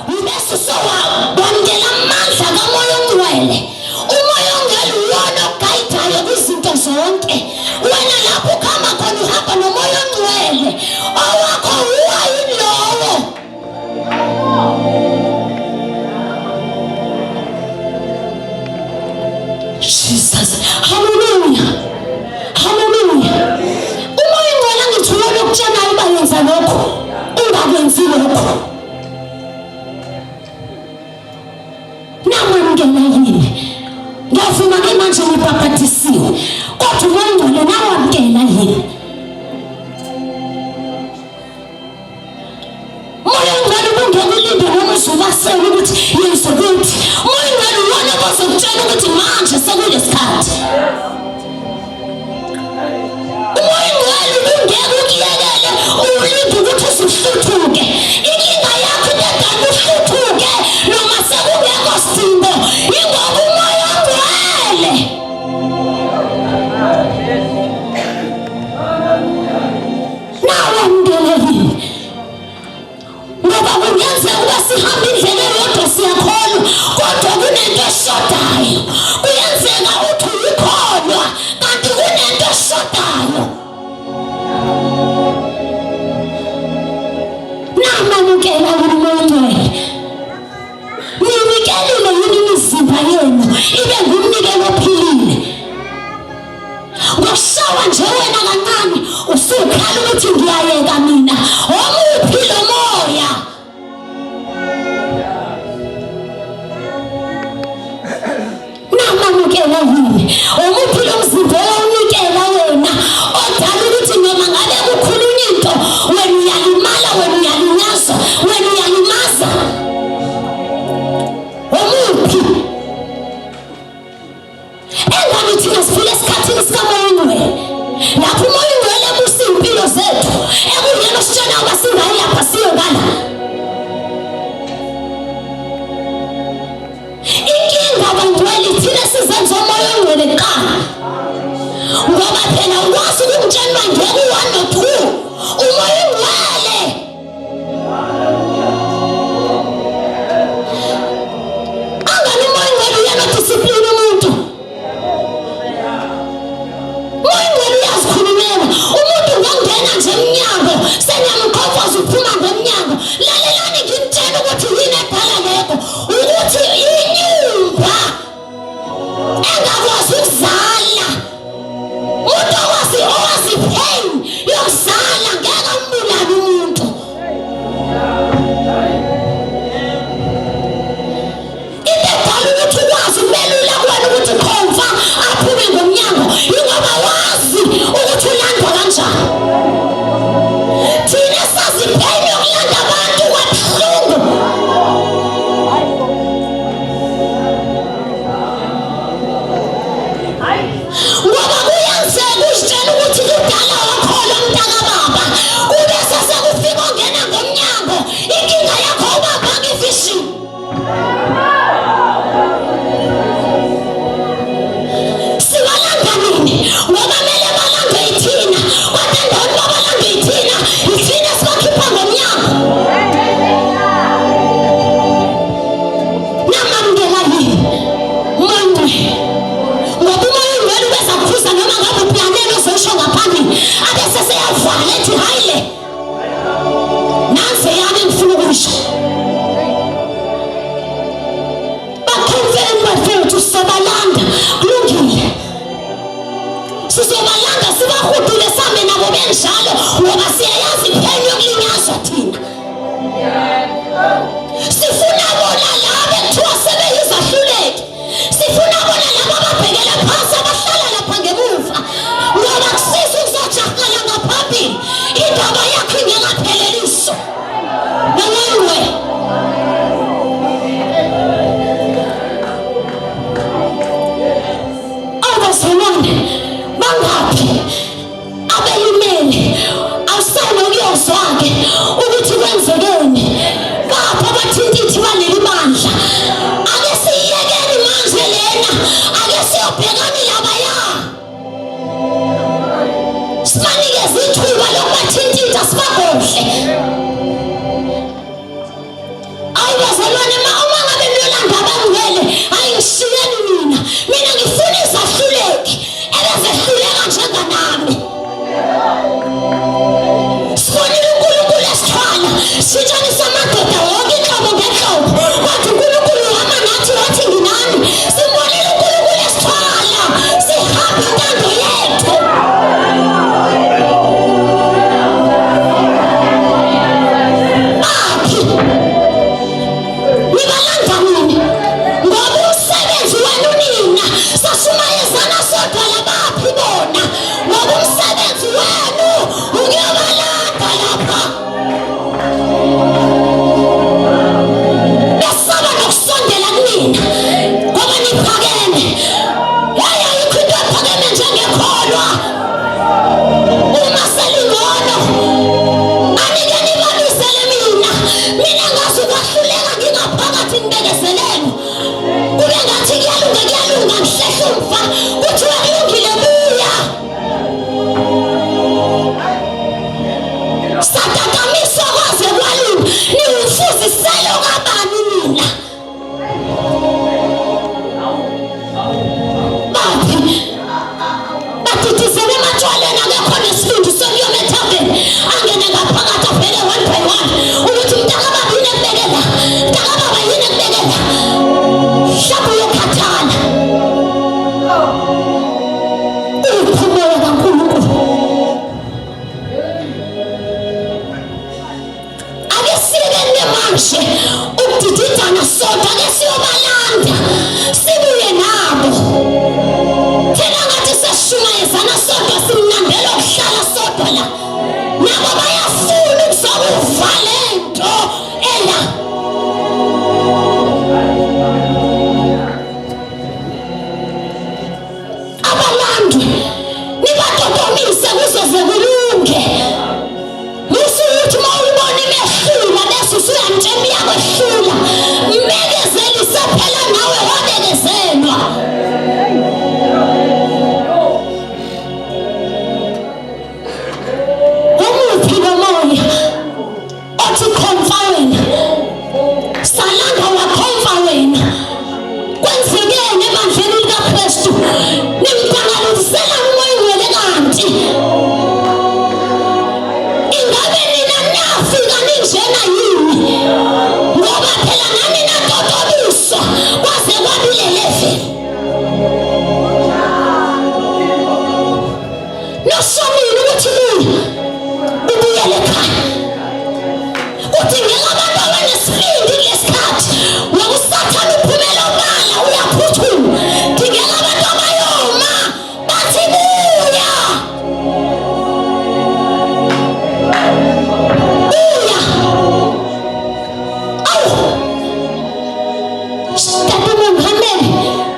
ubese sowabongela amandla kamoya ongcwele. Umoya ongcwele uwona ogayidayo kwizinto zonke. Wena lapho ukhamba khona uhamba nomoya ongcwele. Owakho uwayilowo. Jesus, hallelujah, hallelujah. Umoya ongcwele angithulele ukutshela uba yenza lokho, ungakwenzi lokho. Namangena yini? Ngiyavuma ke manje ngibhaphathisiwe. Kodwa umoya ongcwele nawe wamkela yini? Umoya ongcwele ubungena ulinde noma uzubasela ukuthi yesu kuthi. Umoya ongcwele uwona ozokutshela ukuthi manje sekulesikhathi. Umoya ongcwele ubungena ukuyekele ulinde ukuthi usuhluthuke. Inkinga yakho ingekade uhluthuke noma sekungekho sidingo. Ingoba umoya ongcwele nawe mngeleli. Ngoba kungenzeka ukuba sihamba indlela eyodwa siyakholwa, kodwa kunento eshodayo. Kuyenzeka uthi uyikholwa kanti kunento eshodayo. Namamukela umoya ongcwele. Ninikelile yini imizimba yenu ibe ngumnikelo ophilile? Ngoshawa nje wena kancane usukhala ukuthi ngiyayeka mina. Omuphi lo moya? Namamukela yini? Omuphi lo mzimba owunikela wena odala ukuthi noma ngabe kukhulunywa into wena uyalimala, wena uyalinyazwa, wena uyalimaza? Omuphi? Engabe thina sifile esikhathini sikamoya ongcwele lapho umoya ongcwele ebusa impilo zethu ekuyena ositshela uba singayilapha siyobala. Inkinga bangcwele thina sizenza umoya ongcwele kuqala. awubazalwane uma ngabe niyolanda abangcwele ayingishiyeni mina ngifuna izahluleki ebezehluleka njenganami. Sibonile uNkulunkulu esithwala sitshanisa amadoda wonke inhlobo ngenhlobo, kodwa uNkulunkulu uhamba nathi wathi nginani. Sibonile uNkulunkulu esithwala sihamba intando yethu. Ukudidana sodwa ke siyobalanda sibuye nabo. Thina ngathi seshumayezana sodwa simnandela ukuhlala sodwa la. Nabo bayafuna ukuzokuvala into ela. Abalandwe nibadodomise kuzoze kulunge. Musuthi mawubona imehlula bese usuyamtshela yakwehlula. Mmekezeli saphela nawe wabekezelwa. Umuphi lo moya othi khomfa wena, salanda wakhomfa wena. Kwenzekeni ebandleni likaKristu nimpangaluzisela umoya ongcwele kanti ingabe nina niyafika ninjena yini? Ngoba phela nani natotobiswa kwaze kwabile level. Nosomile ukuthi ubuyele ekhaya. Uthi ngeke abantu abanesibindi kulesikhathi wokusathana uphumela obala uyaphuthuma. Ngeke abantu abayoma bathi buya. Buya. Awu. Statumo Muhammad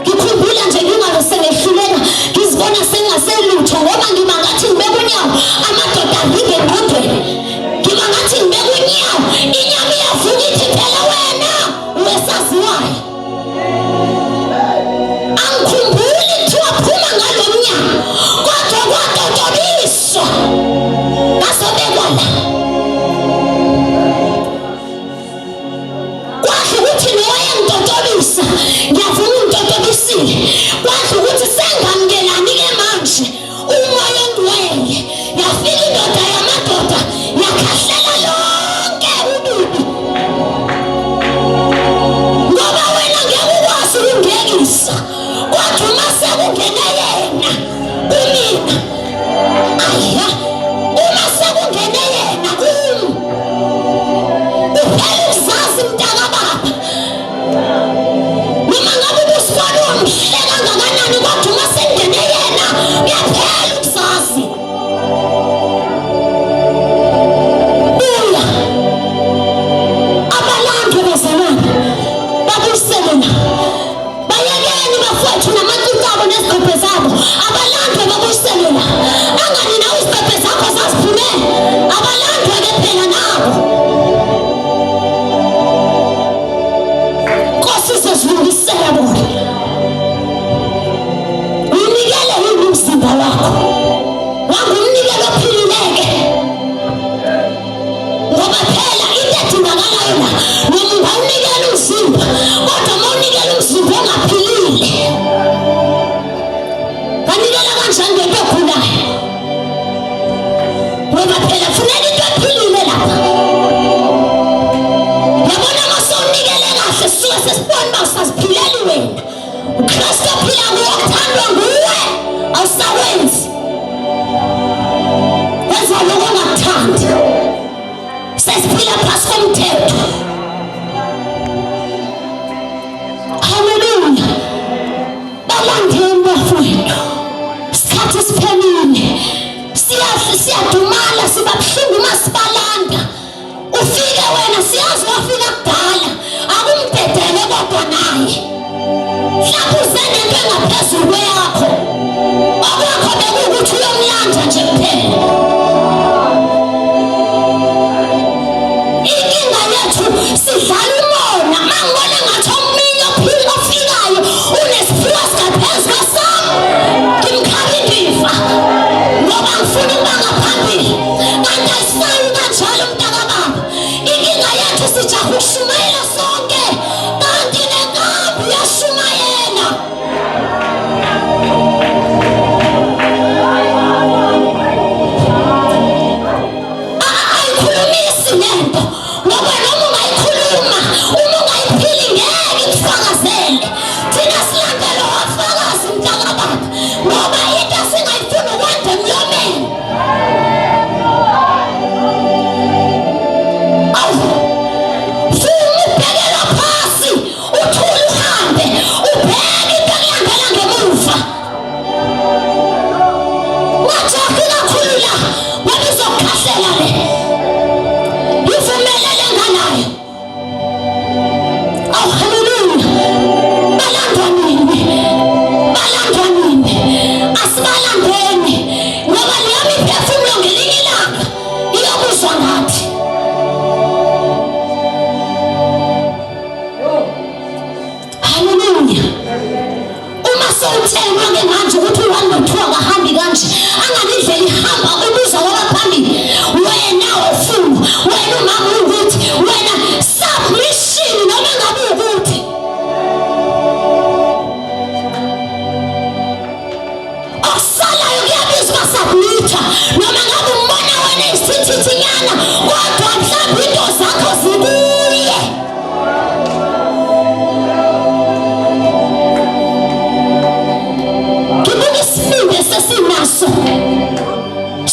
ngikhumbula nje ngingabe sengehluleka ngizibona sengaselutho ngoba ngimangathi ngibeka unyawo amadoda avive engqondweni. Ngimangathi ngibeka unyawo inyama iyavuka ithi phela wena wesaziwayo. Angikhumbuli kuthiwa phuma ngalo mnyango kodwa kwadodobiswa ngasobekwa la. Kwahle ukuthi nowayengidodobisa ngiyavuma ungidodobisile. Kwahle ukuthi sengamukelani-ke manje umoya ongcwele. Yafika indoda yamadoda yakhahlela lonke ububi. Ngoba wena ngeke ukwazi ukungekisa kodwa uma sekungene yena kumina. Aya uma sekungene yena uphela ukuzazi mntakababa. Noma ngabe ubusibona umhle kangakanani kodwa uma sengene inzuko yakho. Akukho bekukuthi uyomlanda nje kuphela. Inkinga yethu sidlala umona mangibona ngathi omunye ofikayo unesiphiwo singaphezu kwesami ngimkhapha indiva ngoba ngifuna ukuba ngaphambili kanti ayisayi kanjalo mntakababa. Inkinga yethu sijaha ukushumayela sonke kanti nenkambi yashumayela. Ayikhulumisi lento ngoba noma ungayikhuluma uma ungayiphili ngeke ikufakazele. Thina silandela wafakazi mntakababa ngoba into singayifuni ukwanda emlomeni. Funa ubhekela phasi uthule uhambe ubheke into ekulandela ngemuva. Ungajahi kakhulu la ngoba izokukhahlela le. Ivumelele nganayo. Awu haleluya. Balandwa nini? Balandwa nini? Asibalandeni ngoba leyami iphefumulo ngelinye ilanga iyokuzwa ngathi. Haleluya. Uma sewuthenwa-ke manje ukuthi u-1 no-2 akahambi kanje angalindlela ihamba ubuza wabaphambili wena ofunga wena umama ukuthi wena submission noma ngabe ukuthi okusalayo kuyabizwa submitter noma ngabe umbona wena isithithinyana kodwa mhlawumbe into zakho zikuye. Ngibona isibindi sesinaso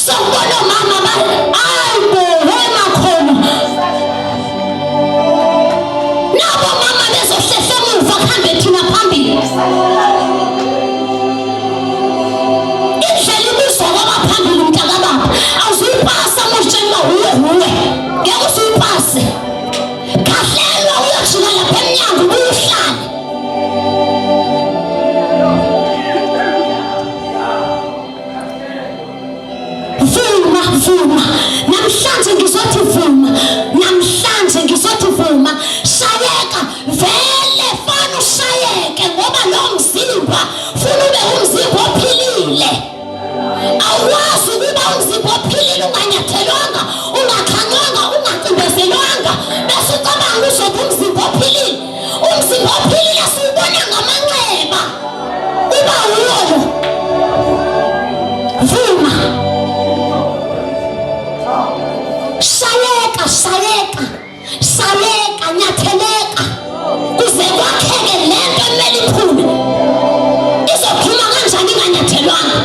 sokubona omama ayibohema khona nabo mama bezohlehla emuva kuhambe thina phambili. Indlela ibuzwa kwabaphambili mntakababa awuzuyipasa moshenga huwe ngeke usuyipase. Kahlelwa uyojika lapha emnyango ubuhlale. Vuma namhlanje ngizothi vuma, namhlanje ngizothi vuma. Shayeka vele fana ushayeke ngoba lo mzimba funa ube umzimba ophilile. Awazi ukuba umzimba ophilile unganyathelwanga ungakhanywanga ungacimbezelwanga bese ucabanga uzothi umzimba ophilile. Umzimba ophilile siwubona ngamanxeba uba uloyo. Vuma. Shayeka, nyatheleka kuze kwakheke lento emele iphume. Izophuma kanjani inganyathelwanga?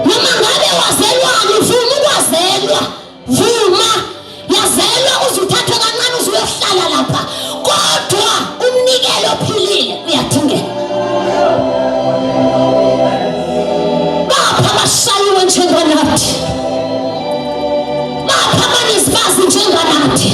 Noma ngabe wazelwani vuma ukwazelwa. Vuma yazelwa uzuthathwe kancane uzuyohlala lapha kodwa umnikelo ophilile uyadingeka. Bapha abashayiwe njenganathi. Bapha abanezibazi njenganathi.